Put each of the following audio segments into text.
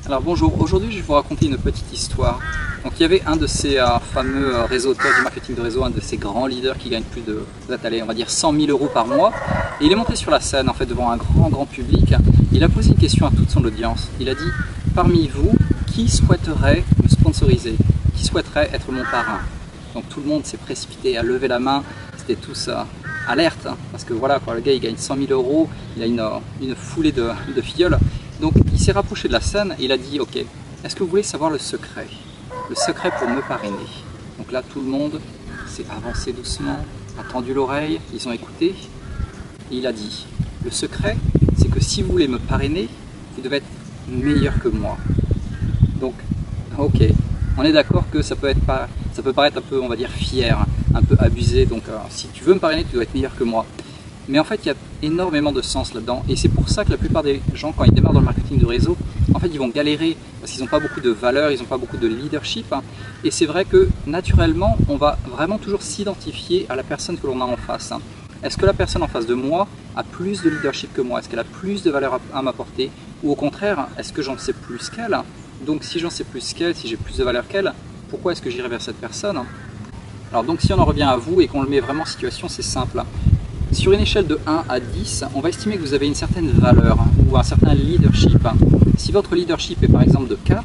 Alors bonjour, aujourd'hui je vais vous raconter une petite histoire. Donc il y avait un de ces fameux réseauteurs du marketing de réseau, un de ces grands leaders qui gagne plus de, allez, on va dire 100 000 € par mois. Et il est monté sur la scène en fait devant un grand public. Il a posé une question à toute son audience. Il a dit: parmi vous, qui souhaiterait me sponsoriser? Qui souhaiterait être mon parrain? Donc tout le monde s'est précipité à lever la main. C'était tous alerte, parce que voilà, le gars il gagne 100 000 €, il a une foulée de filleuls. Donc il s'est rapproché de la scène et il a dit: ok, est-ce que vous voulez savoir le secret? Le secret pour me parrainer. Donc là tout le monde s'est avancé doucement, a tendu l'oreille, ils ont écouté. Et il a dit: le secret, c'est que si vous voulez me parrainer, vous devez être meilleur que moi. Donc ok, on est d'accord que ça peut paraître un peu, on va dire, fier, un peu abusé. Donc si tu veux me parrainer, tu dois être meilleur que moi. Mais en fait, il y a énormément de sens là-dedans. Et c'est pour ça que la plupart des gens, quand ils démarrent dans le marketing de réseau, en fait, ils vont galérer parce qu'ils n'ont pas beaucoup de valeur, ils n'ont pas beaucoup de leadership. Et c'est vrai que naturellement, on va vraiment toujours s'identifier à la personne que l'on a en face. Est-ce que la personne en face de moi a plus de leadership que moi? Est-ce qu'elle a plus de valeur à m'apporter? Ou au contraire, est-ce que j'en sais plus qu'elle? Donc si j'en sais plus qu'elle, si j'ai plus de valeur qu'elle, pourquoi est-ce que j'irai vers cette personne? Alors donc si on en revient à vous et qu'on le met vraiment en situation, c'est simple. Sur une échelle de 1 à 10, on va estimer que vous avez une certaine valeur ou un certain leadership. Si votre leadership est par exemple de 4,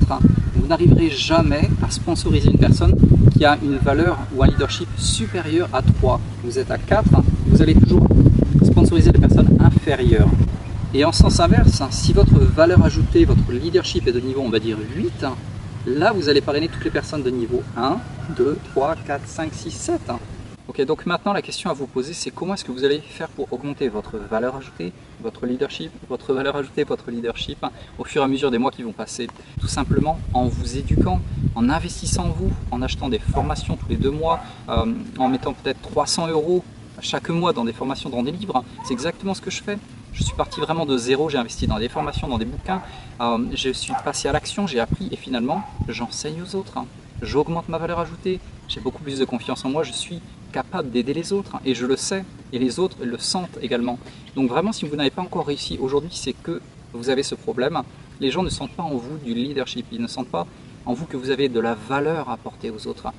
vous n'arriverez jamais à sponsoriser une personne qui a une valeur ou un leadership supérieur à 3. Vous êtes à 4, vous allez toujours sponsoriser des personnes inférieures. Et en sens inverse, si votre valeur ajoutée, votre leadership est de niveau, on va dire 8, là vous allez parrainer toutes les personnes de niveau 1, 2, 3, 4, 5, 6, 7. Ok, donc maintenant la question à vous poser, c'est comment est-ce que vous allez faire pour augmenter votre valeur ajoutée, votre leadership, votre valeur ajoutée, votre leadership au fur et à mesure des mois qui vont passer. Tout simplement en vous éduquant, en investissant en vous, en achetant des formations tous les 2 mois, en mettant peut-être 300 € chaque mois dans des formations, dans des livres. C'est exactement ce que je fais. Je suis parti vraiment de zéro, j'ai investi dans des formations, dans des bouquins, je suis passé à l'action, j'ai appris et finalement j'enseigne aux autres. J'augmente ma valeur ajoutée, j'ai beaucoup plus de confiance en moi, je suis capable d'aider les autres et je le sais et les autres le sentent également. Donc vraiment, si vous n'avez pas encore réussi aujourd'hui, c'est que vous avez ce problème. Les gens ne sentent pas en vous du leadership, ils ne sentent pas en vous que vous avez de la valeur à apporter aux autres.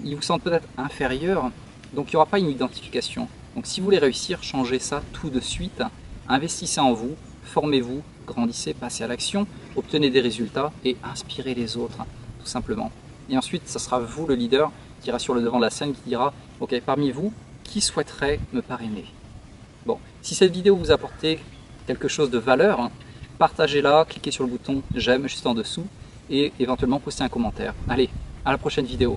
Ils vous sentent peut-être inférieur, donc il n'y aura pas une identification. Donc si vous voulez réussir, changez ça tout de suite, investissez en vous, formez-vous, grandissez, passez à l'action, obtenez des résultats et inspirez les autres, tout simplement. Et ensuite, ça sera vous le leader qui ira sur le devant de la scène, qui dira: ok, parmi vous, qui souhaiterait me parrainer? Bon, si cette vidéo vous a apporté quelque chose de valeur, partagez-la, cliquez sur le bouton j'aime juste en dessous et éventuellement postez un commentaire. Allez, à la prochaine vidéo.